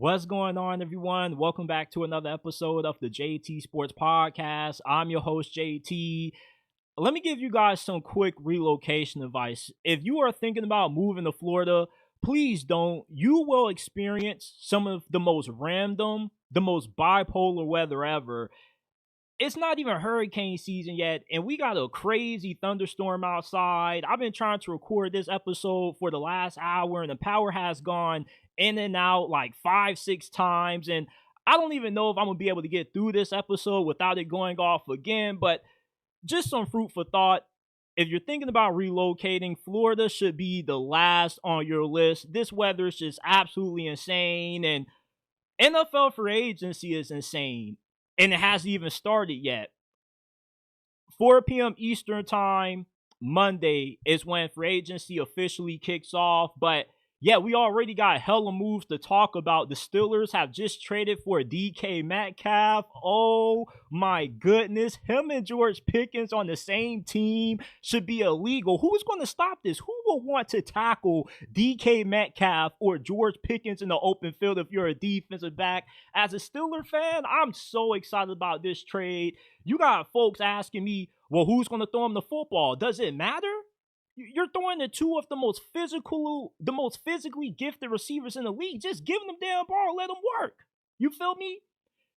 What's going on, everyone? Welcome back to another episode of the JT Sports Podcast. I'm your host, JT. Let me give you guys some quick relocation advice. If you are thinking about moving to Florida, please don't. You will experience some of the most random, the most bipolar weather ever. It's not even hurricane season yet, and we got a crazy thunderstorm outside. I've been trying to record this episode for the last hour, and the power has gone in and out like 5, 6 times. And I don't even know if I'm gonna be able to get through this episode without it going off again. But just some fruit for thought. If you're thinking about relocating, Florida should be the last on your list. This weather is just absolutely insane, and NFL free agency is insane. And it hasn't even started yet. 4 p.m. Eastern time, Monday, is when free agency officially kicks off. But yeah, we already got hella moves to talk about. The Steelers have just traded for DK Metcalf. Oh my goodness. Him and George Pickens on the same team should be illegal. Who's going to stop this? Who will want to tackle DK Metcalf or George Pickens in the open field if you're a defensive back? As a Steeler fan, I'm so excited about this trade. You got folks asking me, well, who's going to throw him the football? Does it matter? You're throwing the two of the most physically gifted receivers in the league. Just give them the damn ball, let them work. You feel me?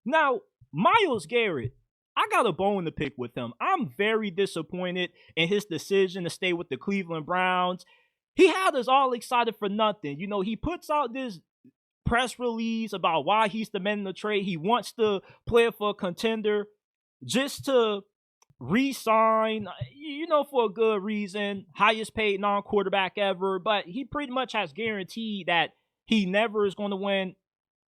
Now, Myles Garrett, I got a bone to pick with him. I'm very disappointed in his decision to stay with the Cleveland Browns. He had us all excited for nothing. You know, he puts out this press release about why he's demanding the trade. He wants to play for a contender just to re-sign, for a good reason, highest paid non-quarterback ever, but he pretty much has guaranteed that he never is going to win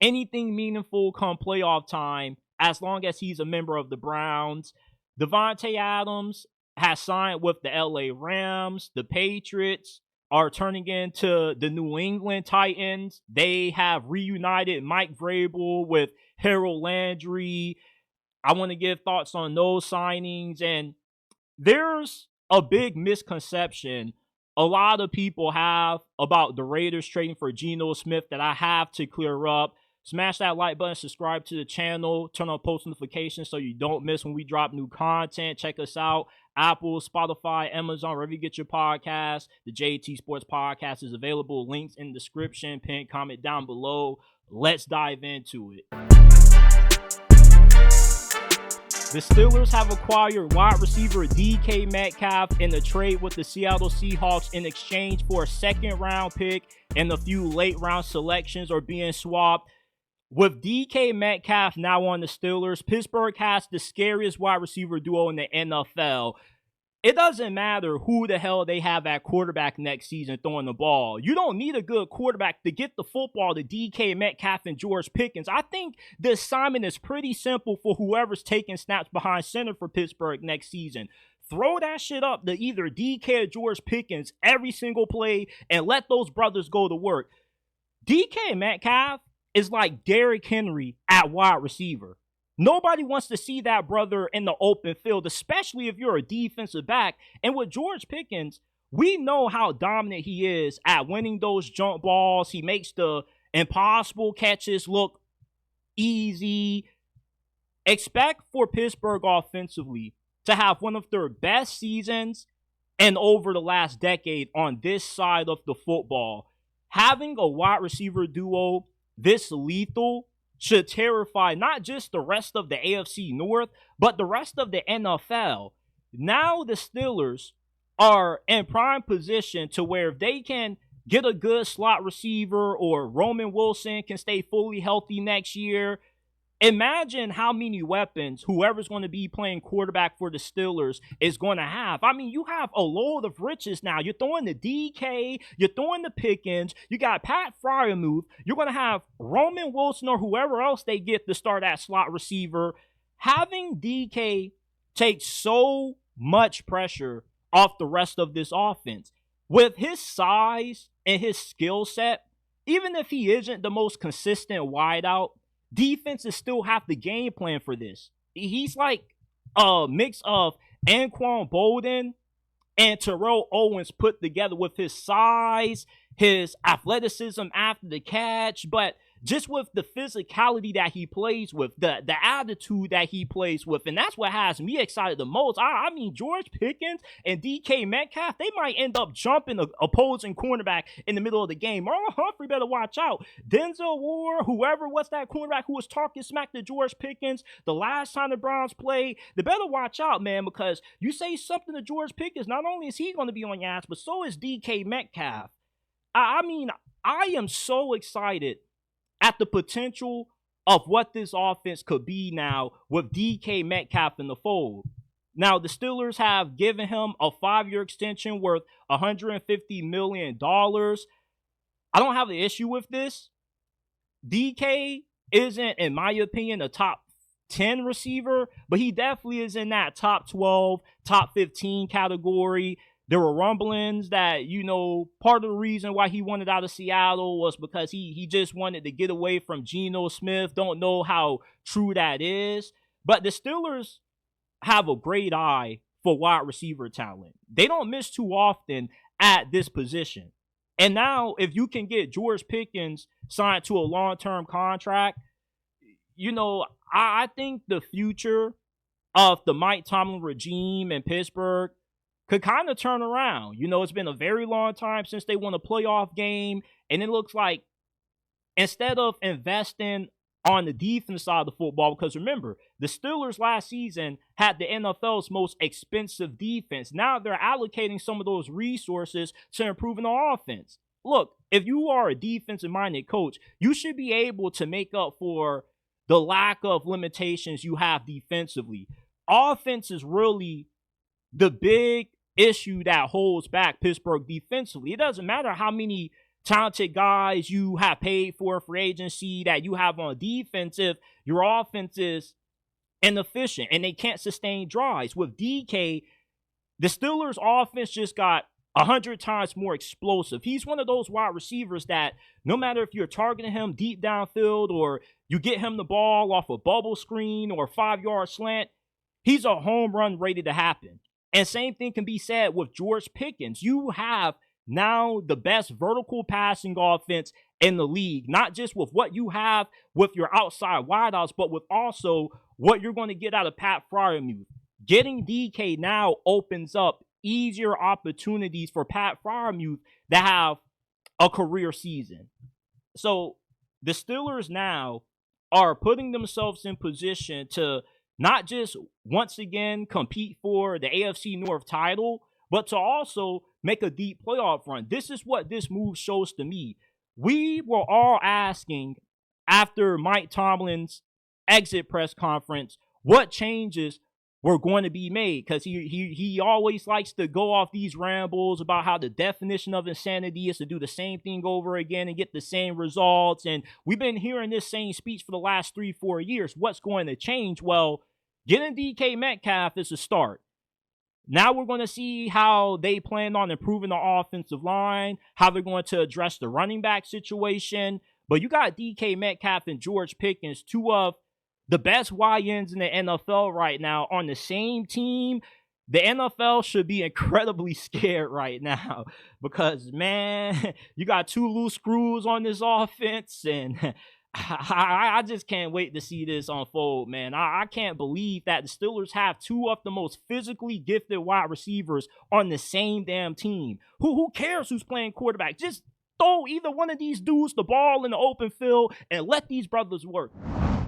anything meaningful come playoff time as long as he's a member of the Browns. DeVante Adams has signed with the LA Rams. The Patriots are turning into the New England Titans. They have reunited Mike Vrabel with Harold Landry. I want to give thoughts on those signings. And there's a big misconception a lot of people have about the Raiders trading for Geno Smith that I have to clear up. Smash that like button, subscribe to the channel, turn on post notifications so you don't miss when we drop new content. Check us out. Apple, Spotify, Amazon, wherever you get your podcast. The JT Sports Podcast is available. Links in the description, pin comment down below. Let's dive into it. The Steelers have acquired wide receiver DK Metcalf in the trade with the Seattle Seahawks in exchange for a second-round pick, and a few late-round selections are being swapped. With DK Metcalf now on the Steelers, Pittsburgh has the scariest wide receiver duo in the NFL. It doesn't matter who the hell they have at quarterback next season throwing the ball. You don't need a good quarterback to get the football to DK Metcalf and George Pickens. I think the assignment is pretty simple for whoever's taking snaps behind center for Pittsburgh next season. Throw that shit up to either DK or George Pickens every single play and let those brothers go to work. DK Metcalf is like Derrick Henry at wide receiver. Nobody wants to see that brother in the open field, especially if you're a defensive back. And with George Pickens, we know how dominant he is at winning those jump balls. He makes the impossible catches look easy. Expect for Pittsburgh offensively to have one of their best seasons and over the last decade on this side of the football. Having a wide receiver duo this lethal should terrify not just the rest of the AFC North, but the rest of the NFL. Now the Steelers are in prime position to where if they can get a good slot receiver or Roman Wilson can stay fully healthy next year, imagine how many weapons whoever's going to be playing quarterback for the Steelers is going to have. I mean, you have a load of riches now. You're throwing the DK, you're throwing the Pickens, you got Pat Freiermuth, you're going to have Roman Wilson or whoever else they get to start at slot receiver. Having DK takes so much pressure off the rest of this offense. With his size and his skill set, even if he isn't the most consistent wideout, defenses still have the game plan for this. He's like a mix of Anquan Bolden and Terrell Owens put together with his size, his athleticism after the catch. But just with the physicality that he plays with, the attitude that he plays with. And that's what has me excited the most. I mean, George Pickens and DK Metcalf, they might end up jumping the opposing cornerback in the middle of the game. Marlon Humphrey better watch out. Denzel Ward, whoever was that cornerback who was talking smack to George Pickens the last time the Browns played, they better watch out, man, because you say something to George Pickens, not only is he going to be on your ass, but so is DK Metcalf. I mean, I am so excited at the potential of what this offense could be now with DK Metcalf in the fold. Now, the Steelers have given him a 5-year extension worth $150 million. I don't have an issue with this. DK isn't, in my opinion, a top 10 receiver, but he definitely is in that top 12, top 15 category. There were rumblings that, part of the reason why he wanted out of Seattle was because he just wanted to get away from Geno Smith. Don't know how true that is. But the Steelers have a great eye for wide receiver talent. They don't miss too often at this position. And now, if you can get George Pickens signed to a long-term contract, I think the future of the Mike Tomlin regime in Pittsburgh could kind of turn around. It's been a very long time since they won a playoff game, and it looks like instead of investing on the defense side of the football, because remember, the Steelers last season had the NFL's most expensive defense. Now they're allocating some of those resources to improving the offense. Look, if you are a defensive-minded coach, you should be able to make up for the lack of limitations you have defensively. Offense is really the big issue that holds back Pittsburgh defensively. It doesn't matter how many talented guys you have paid for free agency that you have on defense if your offense is inefficient and they can't sustain drives. With DK, the Steelers' offense just got 100 times more explosive. He's one of those wide receivers that no matter if you're targeting him deep downfield or you get him the ball off a bubble screen or a 5-yard slant, he's a home run ready to happen. And same thing can be said with George Pickens. You have now the best vertical passing offense in the league, not just with what you have with your outside wideouts, but with also what you're going to get out of Pat Freiermuth. Getting DK now opens up easier opportunities for Pat Freiermuth to have a career season. So the Steelers now are putting themselves in position to not just once again compete for the AFC North title, but to also make a deep playoff run. This is what this move shows to me. We were all asking after Mike Tomlin's exit press conference what changes were going to be made, because he always likes to go off these rambles about how the definition of insanity is to do the same thing over again and get the same results. And we've been hearing this same speech for the last 3-4 years. What's going to change? Well, getting DK Metcalf is a start. Now we're going to see how they plan on improving the offensive line, how they're going to address the running back situation. But you got DK Metcalf and George Pickens, two of the best YNs in the NFL right now on the same team. The NFL should be incredibly scared right now because, man, you got two loose screws on this offense, and I just can't wait to see this unfold, man. I can't believe that the Steelers have two of the most physically gifted wide receivers on the same damn team. Who cares who's playing quarterback? Just throw either one of these dudes the ball in the open field and let these brothers work.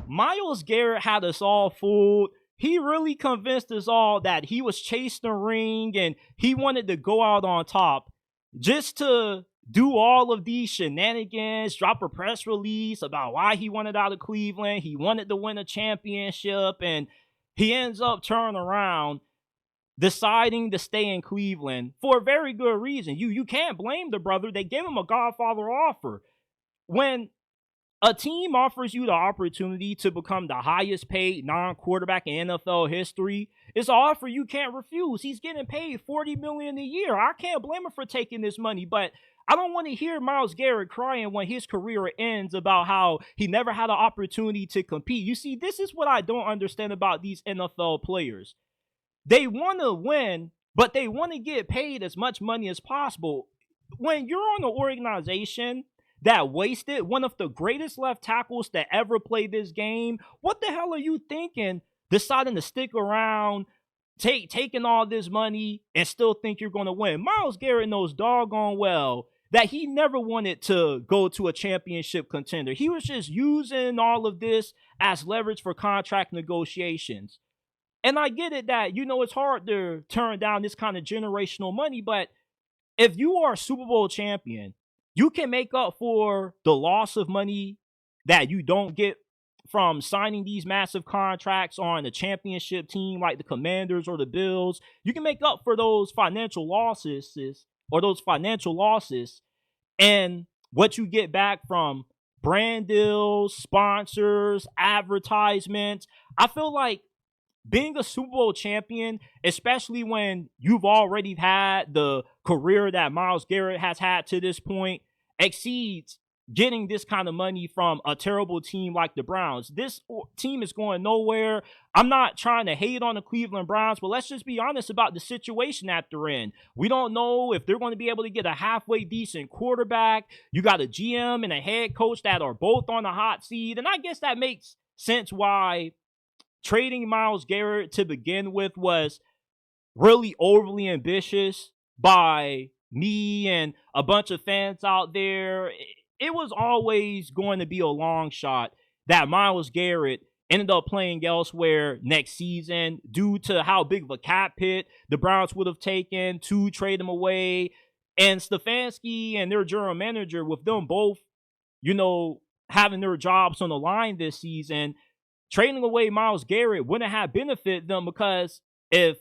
Myles Garrett had us all fooled. He really convinced us all that he was chasing the ring and he wanted to go out on top just to do all of these shenanigans, drop a press release about why he wanted out of Cleveland. He wanted to win a championship, and he ends up turning around, deciding to stay in Cleveland for a very good reason. You can't blame the brother. They gave him a Godfather offer. When a team offers you the opportunity to become the highest paid non-quarterback in NFL history, it's an offer you can't refuse. He's getting paid $40 million a year. I can't blame him for taking this money, but I don't want to hear Myles Garrett crying when his career ends about how he never had an opportunity to compete. You see, this is what I don't understand about these NFL players. They want to win, but they want to get paid as much money as possible. When you're on an organization that wasted one of the greatest left tackles to ever play this game? What the hell are you thinking deciding to stick around, taking all this money and still think you're going to win? Myles Garrett knows doggone well that he never wanted to go to a championship contender. He was just using all of this as leverage for contract negotiations. And I get it that, it's hard to turn down this kind of generational money, but if you are a Super Bowl champion, you can make up for the loss of money that you don't get from signing these massive contracts on a championship team like the Commanders or the Bills. You can make up for those financial losses and what you get back from brand deals, sponsors, advertisements. I feel like being a Super Bowl champion, especially when you've already had the career that Myles Garrett has had to this point, exceeds getting this kind of money from a terrible team like the Browns. This team is going nowhere. I'm not trying to hate on the Cleveland Browns, but let's just be honest about the situation that they're in. We don't know if they're going to be able to get a halfway decent quarterback. You got a GM and a head coach that are both on the hot seat, and I guess that makes sense why trading Myles Garrett to begin with was really overly ambitious by me and a bunch of fans out there. It was always going to be a long shot that Myles Garrett ended up playing elsewhere next season due to how big of a cap hit the Browns would have taken to trade him away. And Stefanski and their general manager, with them both, having their jobs on the line this season, trading away Myles Garrett wouldn't have benefited them, because if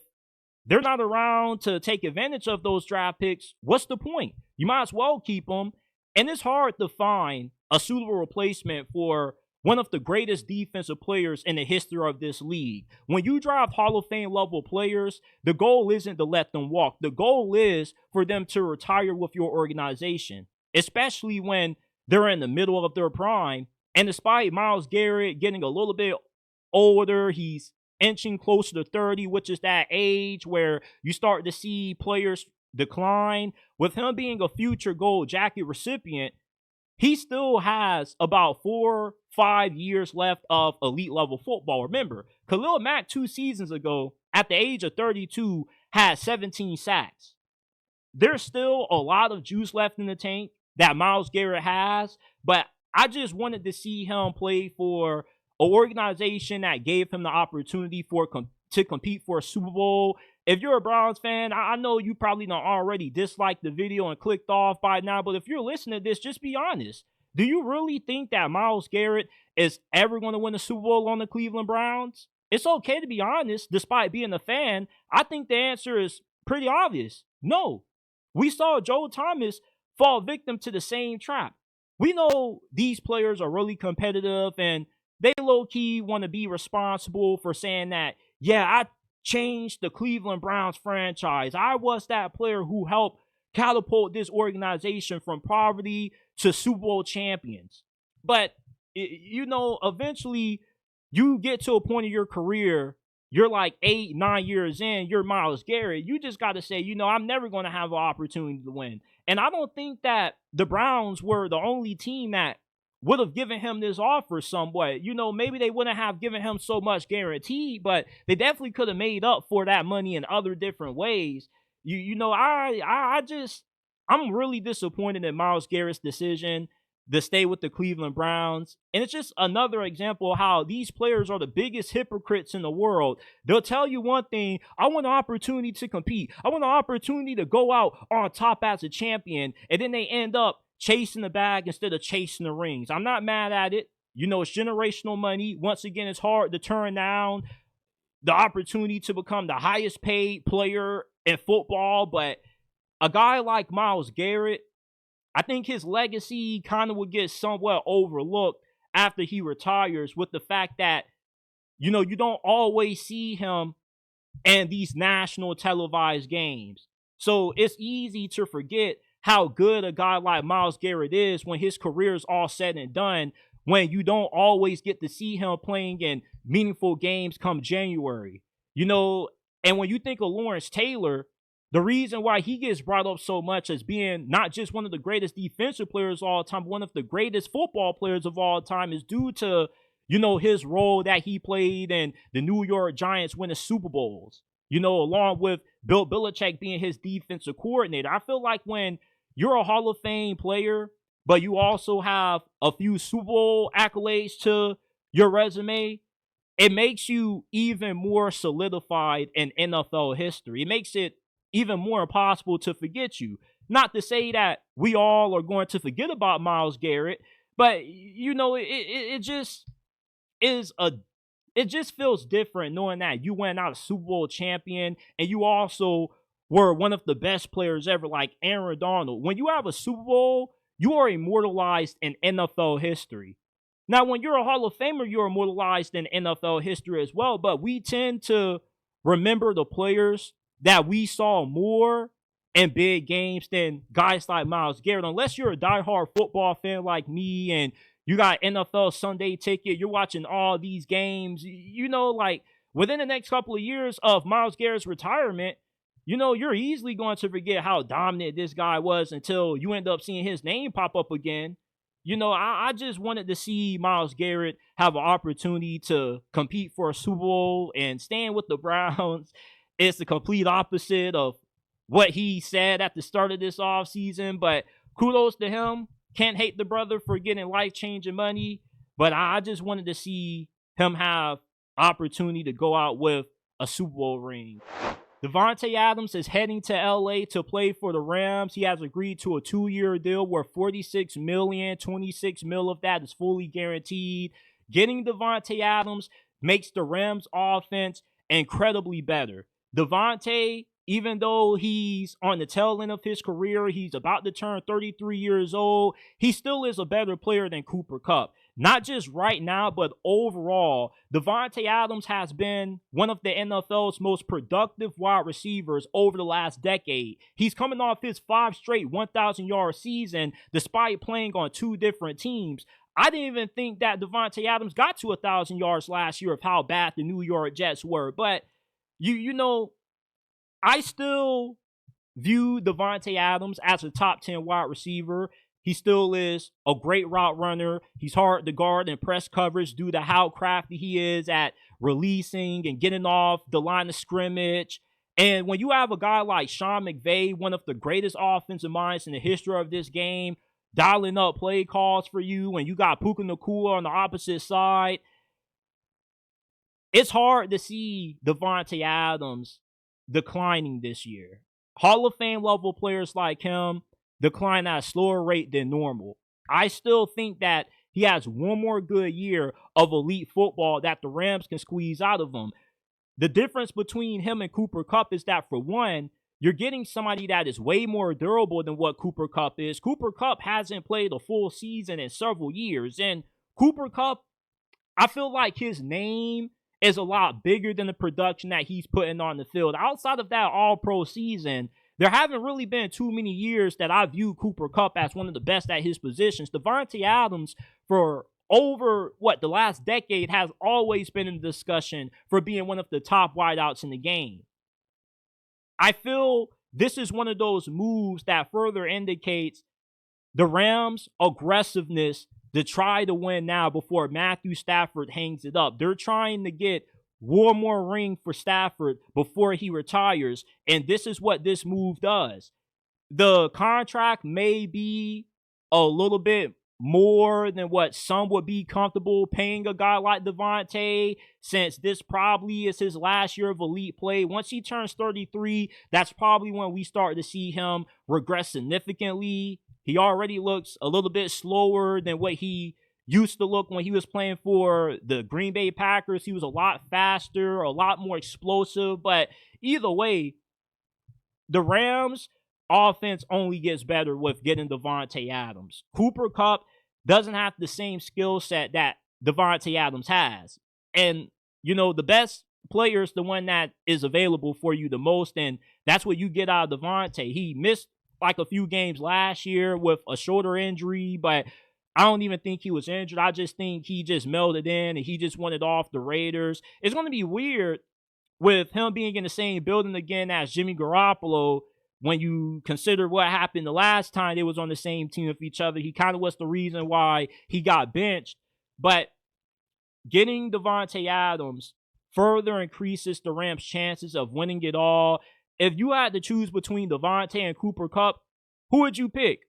they're not around to take advantage of those draft picks, what's the point? You might as well keep them. And it's hard to find a suitable replacement for one of the greatest defensive players in the history of this league. When you draft Hall of Fame level players, the goal isn't to let them walk. The goal is for them to retire with your organization, especially when they're in the middle of their prime. And despite Myles Garrett getting a little bit older, he's inching closer to 30, which is that age where you start to see players decline. With him being a future gold jacket recipient, he still has about 4-5 years left of elite level football. Remember, Khalil Mack 2 seasons ago, at the age of 32, had 17 sacks. There's still a lot of juice left in the tank that Myles Garrett has, but I just wanted to see him play for an organization that gave him the opportunity to compete for a Super Bowl. If you're a Browns fan, I know you probably don't already disliked the video and clicked off by now, but if you're listening to this, just be honest. Do you really think that Myles Garrett is ever going to win a Super Bowl on the Cleveland Browns? It's okay to be honest, despite being a fan. I think the answer is pretty obvious. No. We saw Joe Thomas fall victim to the same trap. We know these players are really competitive, and they low-key want to be responsible for saying that, yeah, I changed the Cleveland Browns franchise. I was that player who helped catapult this organization from poverty to Super Bowl champions. But, eventually you get to a point in your career, you're like 8-9 years in, you're Myles Garrett. You just got to say, I'm never going to have an opportunity to win. And I don't think that the Browns were the only team that would have given him this offer somewhat. Maybe they wouldn't have given him so much guaranteed, but they definitely could have made up for that money in other different ways. I'm really disappointed in Myles Garrett's decision to stay with the Cleveland Browns. And it's just another example of how these players are the biggest hypocrites in the world. They'll tell you one thing: I want an opportunity to compete. I want an opportunity to go out on top as a champion. And then they end up chasing the bag instead of chasing the rings. I'm not mad at it. It's generational money. Once again, it's hard to turn down the opportunity to become the highest paid player in football. But a guy like Myles Garrett, I think his legacy kind of would get somewhat overlooked after he retires, with the fact that, you don't always see him in these national televised games. So it's easy to forget how good a guy like Myles Garrett is when his career is all said and done, when you don't always get to see him playing in meaningful games come January. And when you think of Lawrence Taylor, The reason why he gets brought up so much as being not just one of the greatest defensive players of all time, but one of the greatest football players of all time is due to, his role that he played in the New York Giants winning Super Bowls, along with Bill Belichick being his defensive coordinator. I feel like when you're a Hall of Fame player, but you also have a few Super Bowl accolades to your resume, it makes you even more solidified in NFL history. It makes it even more impossible to forget you. Not to say that we all are going to forget about Myles Garrett, but it just is it just feels different knowing that you went out a Super Bowl champion and you also were one of the best players ever, like Aaron Donald. When you have a Super Bowl, you are immortalized in NFL history. Now, when you're a Hall of Famer, you're immortalized in NFL history as well, but we tend to remember the players that we saw more in big games than guys like Myles Garrett. Unless you're a diehard football fan like me and you got NFL Sunday ticket, you're watching all these games, like within the next couple of years of Myles Garrett's retirement, you're easily going to forget how dominant this guy was until you end up seeing his name pop up again. I just wanted to see Myles Garrett have an opportunity to compete for a Super Bowl, and staying with the Browns is the complete opposite of what he said at the start of this offseason. But kudos to him. Can't hate the brother for getting life-changing money. But I just wanted to see him have opportunity to go out with a Super Bowl ring. DeVante Adams is heading to LA to play for the Rams. He has agreed to a 2-year deal worth $46 million. $26 million of that is fully guaranteed. Getting DeVante Adams makes the Rams offense incredibly better. DeVante, even though he's on the tail end of his career, he's about to turn 33 years old, he still is a better player than Cooper Kupp. Not just right now, but overall, DeVante Adams has been one of the NFL's most productive wide receivers over the last decade. He's coming off his 5 straight 1,000-yard season despite playing on 2 different teams. I didn't even think that DeVante Adams got to 1,000 yards last year of how bad the New York Jets were. But, I still view DeVante Adams as a top 10 wide receiver. He still is a great route runner. He's hard to guard in press coverage due to how crafty he is at releasing and getting off the line of scrimmage. And when you have a guy like Sean McVay, one of the greatest offensive minds in the history of this game, dialing up play calls for you, and you got Puka Nacua on the opposite side, it's hard to see DeVante Adams declining this year. Hall of Fame level players like him decline at a slower rate than normal. I still think that he has one more good year of elite football that the Rams can squeeze out of him. The difference between him and Cooper Kupp is that, for one, you're getting somebody that is way more durable than what Cooper Kupp is. Cooper Kupp hasn't played a full season in several years. And Cooper Kupp, I feel like his name is a lot bigger than the production that he's putting on the field. Outside of that all-pro season, there haven't really been too many years that I view Cooper Kupp as one of the best at his positions. DeVante Adams, for over, the last decade, has always been in the discussion for being one of the top wideouts in the game. I feel this is one of those moves that further indicates the Rams' aggressiveness to try to win now before Matthew Stafford hangs it up. They're trying to get one more ring for Stafford before he retires, and this is what this move does. The contract may be a little bit more than what some would be comfortable paying a guy like DeVante, since this probably is his last year of elite play. Once he turns 33, that's probably when we start to see him regress significantly. He already looks a little bit slower than what he used to look when he was playing for the Green Bay Packers. He was a lot faster, a lot more explosive. But either way, the Rams' offense only gets better with getting DeVante Adams. Cooper Kupp doesn't have the same skill set that DeVante Adams has. And, the best player is the one that is available for you the most, and that's what you get out of DeVante. He missed a few games last year with a shoulder injury, but I don't even think he was injured. I just think he just melded in and he just wanted off the Raiders. It's going to be weird with him being in the same building again as Jimmy Garoppolo, when you consider what happened the last time they was on the same team with each other, he kind of was the reason why he got benched. But getting DeVante Adams further increases the Rams' chances of winning it all. If you had to choose between DeVante and Cooper Kupp, who would you pick?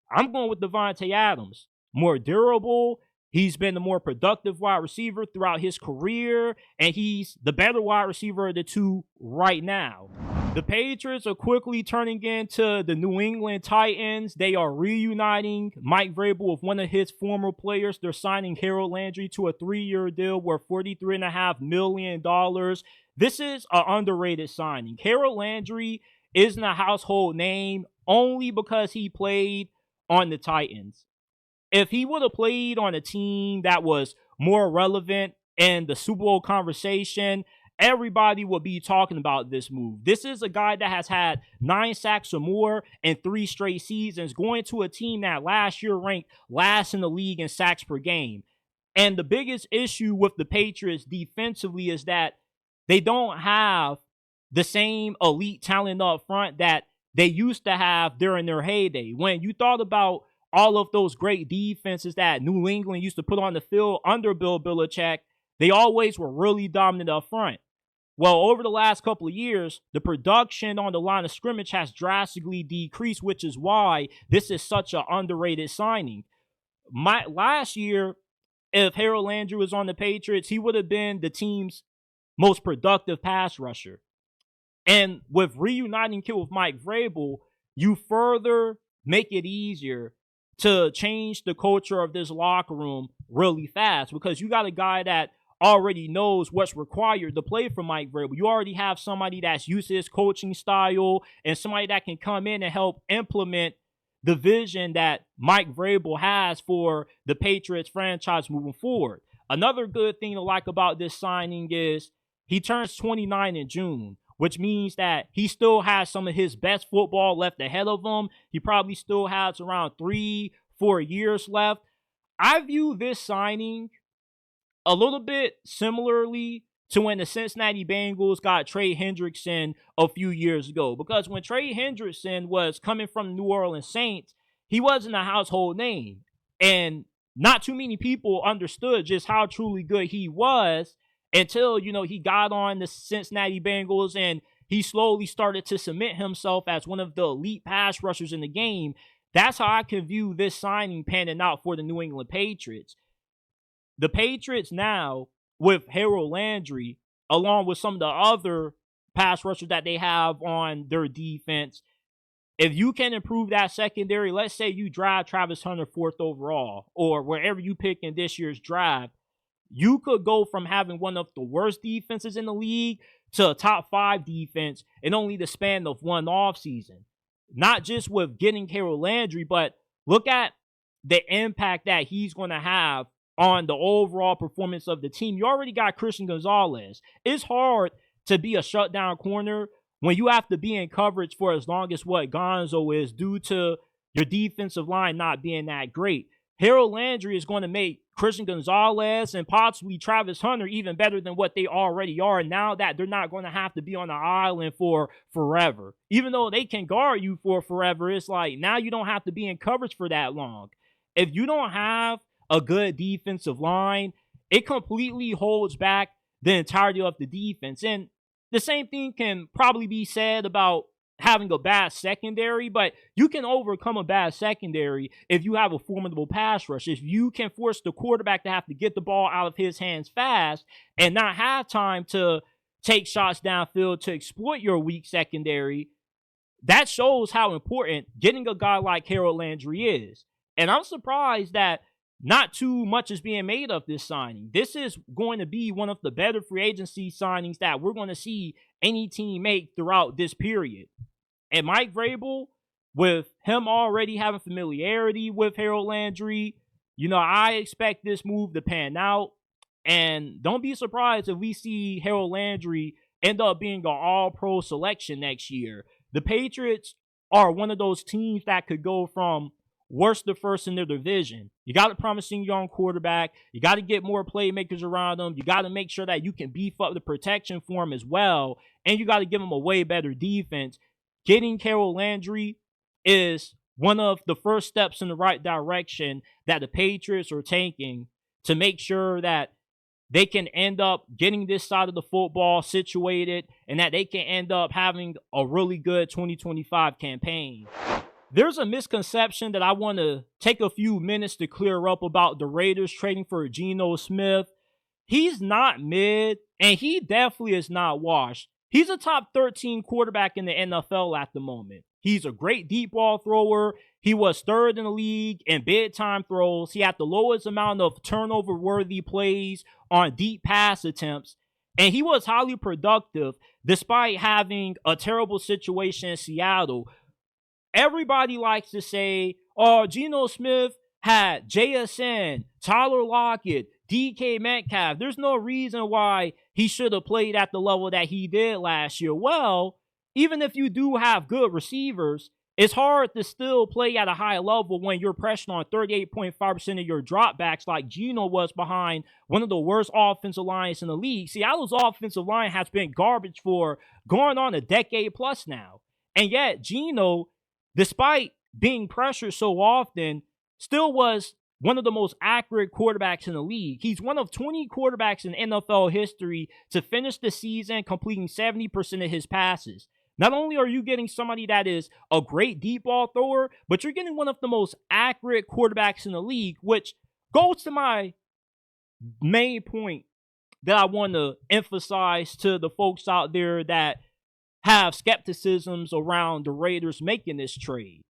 I'm going with DeVante Adams. More durable. He's been the more productive wide receiver throughout his career, and he's the better wide receiver of the two right now. The Patriots are quickly turning into the New England Titans. They are reuniting Mike Vrabel with one of his former players. They're signing Harold Landry to a 3-year deal worth $43.5 million. This is an underrated signing. Harold Landry isn't a household name only because he played on the Titans. If he would have played on a team that was more relevant in the Super Bowl conversation, everybody would be talking about this move. This is a guy that has had 9 sacks or more in 3 straight seasons, going to a team that last year ranked last in the league in sacks per game. And the biggest issue with the Patriots defensively is that they don't have the same elite talent up front that they used to have during their heyday. When you thought about all of those great defenses that New England used to put on the field under Bill Belichick, they always were really dominant up front. Well, over the last couple of years, the production on the line of scrimmage has drastically decreased, which is why this is such an underrated signing. Last year, if Harold Landry was on the Patriots, he would have been the team's most productive pass rusher. And with reuniting him with Mike Vrabel, you further make it easier to change the culture of this locker room really fast, because you got a guy that already knows what's required to play for Mike Vrabel. You already have somebody that's used to his coaching style and somebody that can come in and help implement the vision that Mike Vrabel has for the Patriots franchise moving forward. Another good thing to like about this signing is he turns 29 in June, which means that he still has some of his best football left ahead of him. He probably still has around 3-4 years left. I view this signing a little bit similarly to when the Cincinnati Bengals got Trey Hendrickson a few years ago. Because when Trey Hendrickson was coming from the New Orleans Saints, he wasn't a household name. And not too many people understood just how truly good he was until, he got on the Cincinnati Bengals and he slowly started to cement himself as one of the elite pass rushers in the game. That's how I can view this signing panning out for the New England Patriots. The Patriots now, with Harold Landry, along with some of the other pass rushers that they have on their defense, if you can improve that secondary, let's say you draft Travis Hunter 4th overall, or wherever you pick in this year's draft, you could go from having one of the worst defenses in the league to a top 5 defense in only the span of one offseason. Not just with getting Harold Landry, but look at the impact that he's going to have on the overall performance of the team. You already got Christian Gonzalez. It's hard to be a shutdown corner when you have to be in coverage for as long as what Gonzo is due to your defensive line not being that great. Harold Landry is going to make Christian Gonzalez and possibly Travis Hunter even better than what they already are now that they're not going to have to be on the island for forever. Even though they can guard you for forever, it's like now you don't have to be in coverage for that long. If you don't have a good defensive line, it completely holds back the entirety of the defense. And the same thing can probably be said about having a bad secondary, but you can overcome a bad secondary if you have a formidable pass rush. If you can force the quarterback to have to get the ball out of his hands fast and not have time to take shots downfield to exploit your weak secondary, that shows how important getting a guy like Harold Landry is. And I'm surprised that not too much is being made of this signing. This is going to be one of the better free agency signings that we're going to see any team make throughout this period. And Mike Vrabel, with him already having familiarity with Harold Landry, I expect this move to pan out. And don't be surprised if we see Harold Landry end up being an all-pro selection next year. The Patriots are one of those teams that could go from worst the first in their division. You got a promising young quarterback. You got to get more playmakers around him. You got to make sure that you can beef up the protection for him as well. And you got to give him a way better defense. Getting Carol Landry is one of the first steps in the right direction that the Patriots are taking to make sure that they can end up getting this side of the football situated and that they can end up having a really good 2025 campaign. There's a misconception that I want to take a few minutes to clear up about the Raiders trading for Geno Smith. He's not mid, and he definitely is not washed. He's a top 13 quarterback in the NFL at the moment. He's a great deep ball thrower. He was third in the league in big time throws. He had the lowest amount of turnover-worthy plays on deep pass attempts. And he was highly productive despite having a terrible situation in Seattle. Everybody likes to say, oh, Geno Smith had JSN, Tyler Lockett, DK Metcalf. There's no reason why he should have played at the level that he did last year. Well, even if you do have good receivers, it's hard to still play at a high level when you're pressuring on 38.5% of your dropbacks like Geno was behind one of the worst offensive lines in the league. Seattle's offensive line has been garbage for going on a decade plus now. And yet Geno, despite being pressured so often, still was one of the most accurate quarterbacks in the league. He's one of 20 quarterbacks in NFL history to finish the season completing 70% of his passes. Not only are you getting somebody that is a great deep ball thrower, but you're getting one of the most accurate quarterbacks in the league, which goes to my main point that I want to emphasize to the folks out there that have skepticisms around the Raiders making this trade.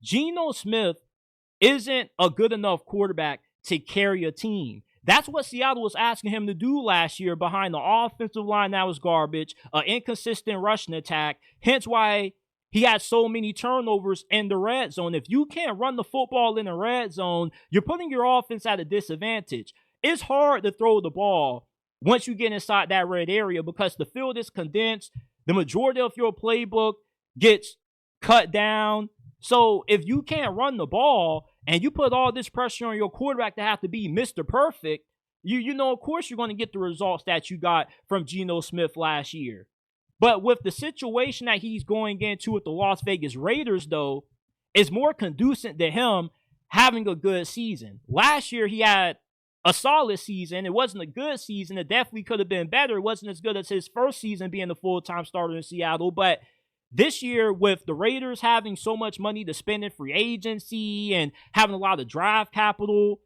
Geno Smith isn't a good enough quarterback to carry a team. That's what Seattle was asking him to do last year behind the offensive line that was garbage, an inconsistent rushing attack, hence why he had so many turnovers in the red zone. If you can't run the football in the red zone, you're putting your offense at a disadvantage. It's hard to throw the ball once you get inside that red area because the field is condensed. The majority of your playbook gets cut down. So if you can't run the ball and you put all this pressure on your quarterback to have to be Mr. Perfect, you know, of course you're going to get the results that you got from Geno Smith last year. But with the situation that he's going into with the Las Vegas Raiders, though, it's more conducive to him having a good season. Last year, he had a solid season. It wasn't a good season. It definitely could have been better. It wasn't as good as his first season being the full-time starter in Seattle, but this year, with the Raiders having so much money to spend in free agency and having a lot of draft capital,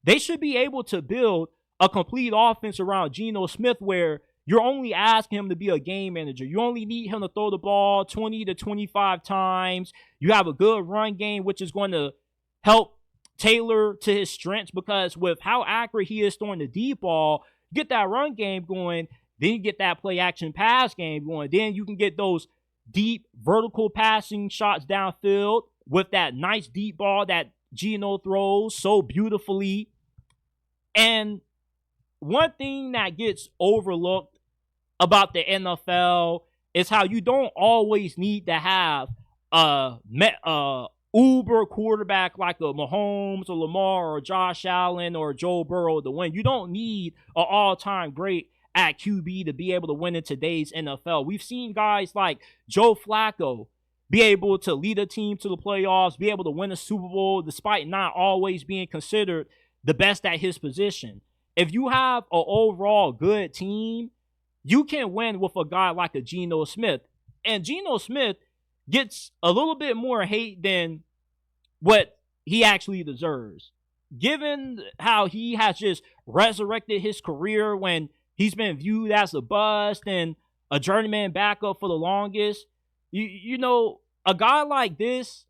they should be able to build a complete offense around Geno Smith where you're only asking him to be a game manager. You only need him to throw the ball 20 to 25 times. You have a good run game, which is going to help tailor to his strengths because with how accurate he is throwing the deep ball, you get that run game going, then you get that play action pass game going. Then you can get those deep vertical passing shots downfield with that nice deep ball that Geno throws so beautifully. And one thing that gets overlooked about the NFL is how you don't always need to have a uber quarterback like a Mahomes or Lamar or Josh Allen or Joe Burrow to win. You don't need an all-time great at QB to be able to win in today's NFL. We've seen guys like Joe Flacco be able to lead a team to the playoffs, be able to win a Super Bowl despite not always being considered the best at his position. If you have an overall good team, you can win with a guy like a Geno Smith. And Geno Smith gets a little bit more hate than what he actually deserves. Given how he has just resurrected his career when he's been viewed as a bust and a journeyman backup for the longest. You know, a guy like this,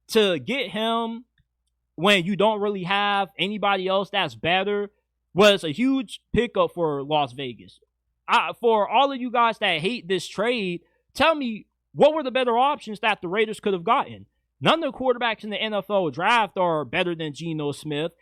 to get him when you don't really have anybody else that's better, was a huge pickup for Las Vegas. For all of you guys that hate this trade, tell me, what were the better options that the Raiders could have gotten? None of the quarterbacks in the NFL draft are better than Geno Smith.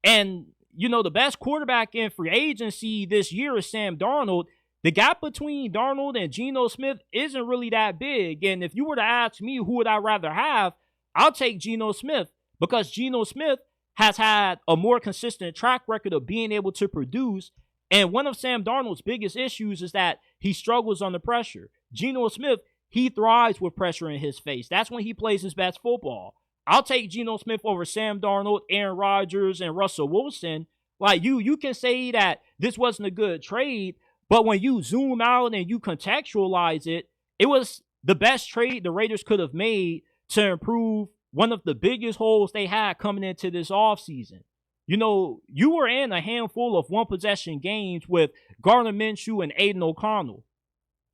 And you know, the best quarterback in free agency this year is Sam Darnold. The gap between Darnold and Geno Smith isn't really that big. And if you were to ask me who would I rather have, I'll take Geno Smith because Geno Smith has had a more consistent track record of being able to produce. And one of Sam Darnold's biggest issues is that he struggles under pressure. Geno Smith, he thrives with pressure in his face. That's when he plays his best football. I'll take Geno Smith over Sam Darnold, Aaron Rodgers, and Russell Wilson. Like, you can say that this wasn't a good trade, but when you zoom out and you contextualize it, it was the best trade the Raiders could have made to improve one of the biggest holes they had coming into this offseason. You know, you were in a handful of one-possession games with Gardner Minshew and Aiden O'Connell.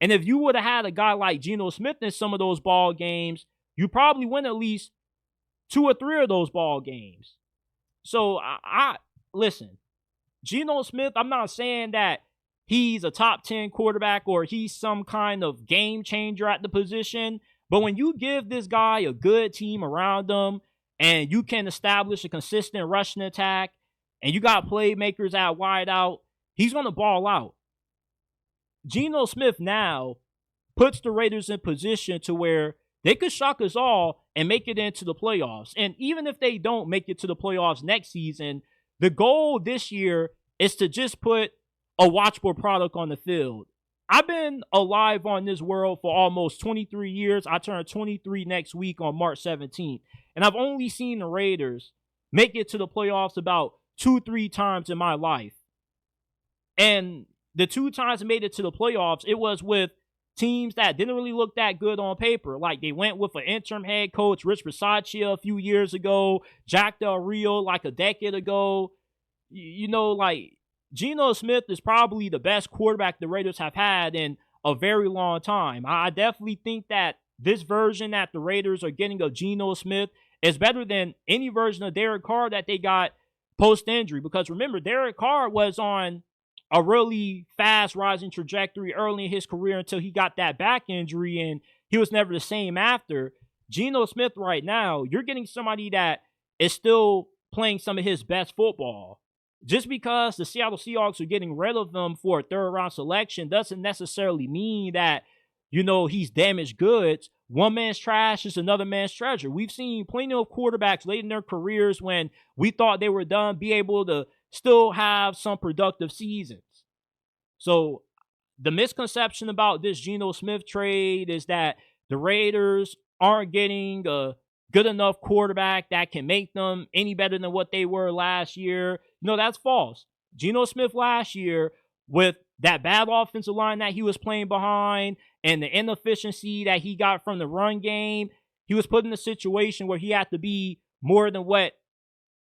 And if you would have had a guy like Geno Smith in some of those ball games, you probably win at least 2 or 3 of those ball games. So, listen, Geno Smith, I'm not saying that he's a top 10 quarterback or he's some kind of game changer at the position. But when you give this guy a good team around him and you can establish a consistent rushing attack and you got playmakers at wide out, he's going to ball out. Geno Smith now puts the Raiders in position to where they could shock us all and make it into the playoffs. And even if they don't make it to the playoffs next season, the goal this year is to just put a watchable product on the field. I've been alive on this world for almost 23 years. I turn 23 next week on March 17th. And I've only seen the Raiders make it to the playoffs about 2-3 times in my life. And the 2 times they made it to the playoffs, it was with teams that didn't really look that good on paper. Like, they went with an interim head coach, Rich Bisaccia, a few years ago, Jack Del Rio like a decade ago. You know, like, Geno Smith is probably the best quarterback the Raiders have had in a very long time. I definitely think that this version that the Raiders are getting of Geno Smith is better than any version of Derek Carr that they got post-injury. Because remember, Derek Carr was on a really fast rising trajectory early in his career until he got that back injury, and he was never the same after. Geno Smith right now, you're getting somebody that is still playing some of his best football. Just because the Seattle Seahawks are getting rid of him for a 3rd-round selection doesn't necessarily mean that, you know, he's damaged goods. One man's trash is another man's treasure. We've seen plenty of quarterbacks late in their careers when we thought they were done be able to still have some productive seasons. So the misconception about this Geno Smith trade is that the Raiders aren't getting a good enough quarterback that can make them any better than what they were last year. No, that's false. Geno Smith last year, with that bad offensive line that he was playing behind and the inefficiency that he got from the run game, he was put in a situation where he had to be more than what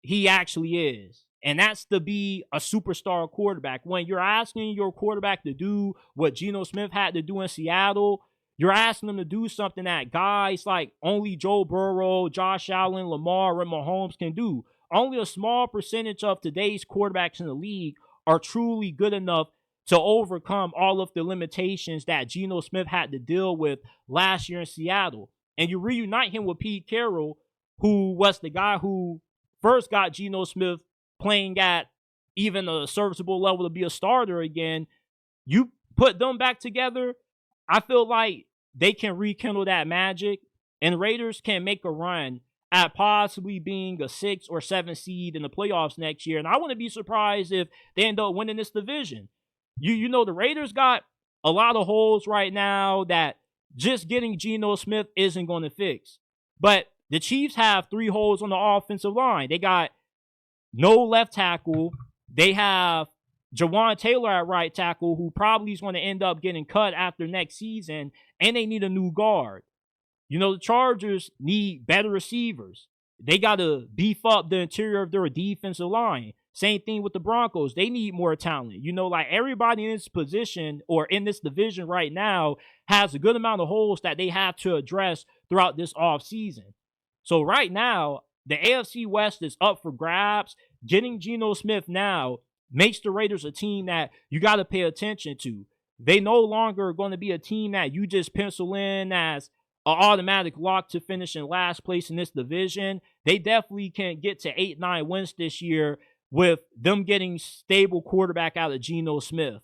he actually is. And that's to be a superstar quarterback. When you're asking your quarterback to do what Geno Smith had to do in Seattle, you're asking them to do something that guys like only Joe Burrow, Josh Allen, Lamar, and Mahomes can do. Only a small percentage of today's quarterbacks in the league are truly good enough to overcome all of the limitations that Geno Smith had to deal with last year in Seattle. And you reunite him with Pete Carroll, who was the guy who first got Geno Smith playing at even a serviceable level to be a starter again. You put them back together, I feel like they can rekindle that magic, and Raiders can make a run at possibly being a 6 or 7 seed in the playoffs next year. And I wouldn't be surprised if they end up winning this division. You know, the Raiders got a lot of holes right now that just getting Geno Smith isn't going to fix. But the Chiefs have 3 holes on the offensive line. They got no left tackle. They have Jawan Taylor at right tackle, who probably is going to end up getting cut after next season, and they need a new guard. You know, the Chargers need better receivers. They got to beef up the interior of their defensive line. Same thing with the Broncos. They need more talent. You know, like everybody in this position or in this division right now has a good amount of holes that they have to address throughout this offseason. So right now, the AFC West is up for grabs. Getting Geno Smith now makes the Raiders a team that you got to pay attention to. They no longer are going to be a team that you just pencil in as an automatic lock to finish in last place in this division. They definitely can get to 8-9 wins this year with them getting stable quarterback out of Geno Smith.